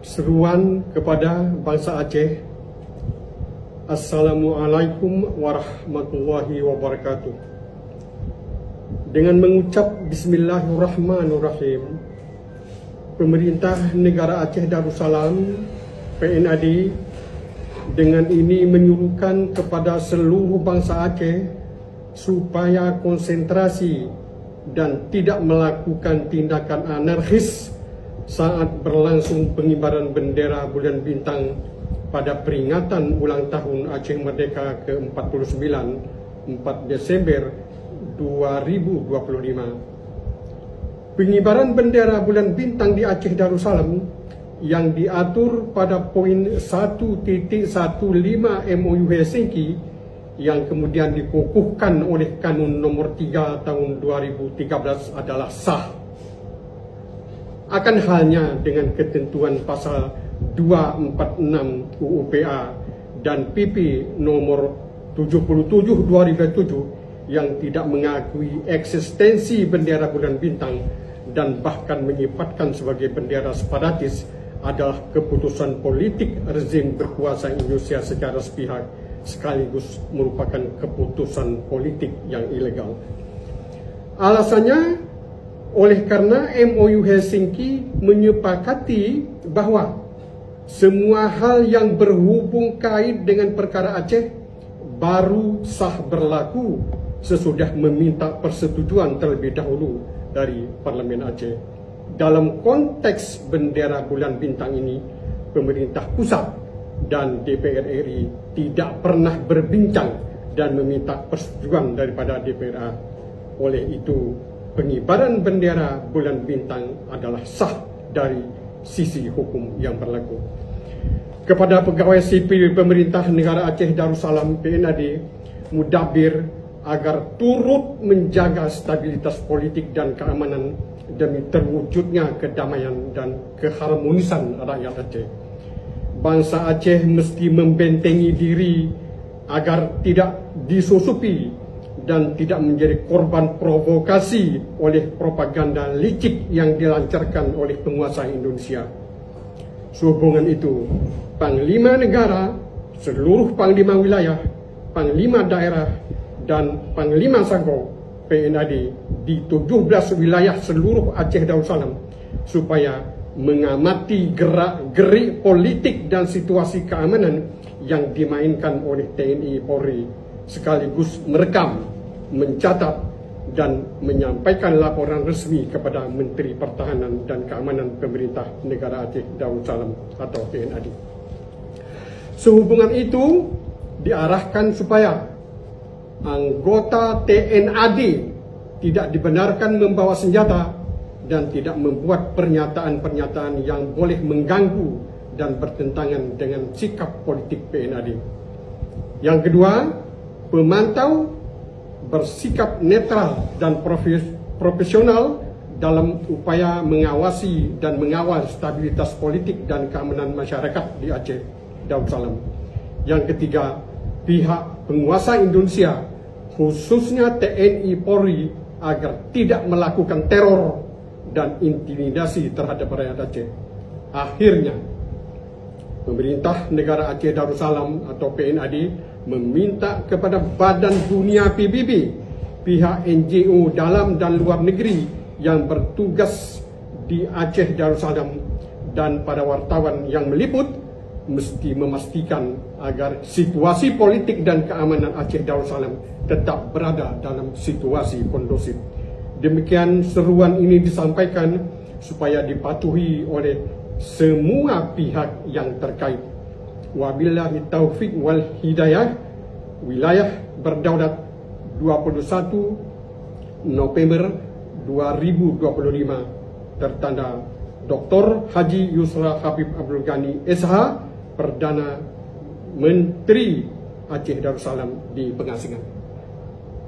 Seruan kepada bangsa Aceh. Assalamualaikum warahmatullahi wabarakatuh. Dengan mengucap Bismillahirrahmanirrahim, Pemerintah Negara Aceh Darussalam (PNAD) dengan ini menyuruhkan kepada seluruh bangsa Aceh supaya konsentrasi dan tidak melakukan tindakan anarkis saat berlangsung pengibaran bendera bulan bintang pada peringatan ulang tahun Aceh Merdeka ke-49 4 Desember 2025. Pengibaran bendera bulan bintang di Aceh Darussalam yang diatur pada poin 1.15 MOU Helsinki yang kemudian dikukuhkan oleh Kanun Nomor 3 Tahun 2013 adalah sah. Akan halnya dengan ketentuan pasal 246 UU PA dan PP nomor 77 2007 yang tidak mengakui eksistensi bendera bulan bintang dan bahkan menyifatkan sebagai bendera separatis adalah keputusan politik rezim berkuasa Indonesia secara sepihak sekaligus merupakan keputusan politik yang ilegal. Alasannya oleh karena MOU Helsinki menyepakati bahwa semua hal yang berhubung kait dengan perkara Aceh baru sah berlaku sesudah meminta persetujuan terlebih dahulu dari Parlemen Aceh. Dalam konteks bendera bulan bintang ini, pemerintah pusat dan DPR RI tidak pernah berbincang dan meminta persetujuan daripada DPRA. Oleh itu, pengibaran bendera bulan bintang adalah sah dari sisi hukum yang berlaku. Kepada pegawai sipil pemerintah negara Aceh Darussalam PNAD, mudabir agar turut menjaga stabilitas politik dan keamanan demi terwujudnya kedamaian dan keharmonisan rakyat Aceh. Bangsa Aceh mesti membentengi diri agar tidak disusupi dan tidak menjadi korban provokasi oleh propaganda licik yang dilancarkan oleh penguasa Indonesia. Sehubungan itu, Panglima Negara, seluruh Panglima Wilayah, Panglima Daerah, dan Panglima Sago PNAD di 17 wilayah seluruh Aceh Darussalam supaya mengamati gerak-gerik politik dan situasi keamanan yang dimainkan oleh TNI Polri, sekaligus merekam, mencatat, dan menyampaikan laporan resmi kepada Menteri Pertahanan dan Keamanan Pemerintah Negara Aceh Darussalam atau PNAD. Sehubungan itu diarahkan supaya anggota TNAD tidak dibenarkan membawa senjata dan tidak membuat pernyataan-pernyataan yang boleh mengganggu dan bertentangan dengan sikap politik PNAD. Yang kedua, pemantau bersikap netral dan profesional dalam upaya mengawasi dan mengawal stabilitas politik dan keamanan masyarakat di Aceh Darussalam. Yang ketiga, pihak penguasa Indonesia khususnya TNI Polri agar tidak melakukan teror dan intimidasi terhadap rakyat Aceh. Akhirnya, Pemerintah Negara Aceh Darussalam atau PNAD meminta kepada Badan Dunia PBB, pihak NGO dalam dan luar negeri yang bertugas di Aceh Darussalam, dan para wartawan yang meliput mesti memastikan agar situasi politik dan keamanan Aceh Darussalam tetap berada dalam situasi kondusif. Demikian seruan ini disampaikan supaya dipatuhi oleh semua pihak yang terkait. Wabillahi taufik wal hidayah. Wilayah Berdaulat 21 November 2025. Tertanda Dr. Haji Yusra Habib Abdul Ghani SH, Perdana Menteri Aceh Darussalam di pengasingan.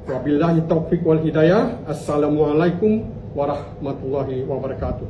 Wabillahi taufik wal hidayah. Assalamualaikum warahmatullahi wabarakatuh.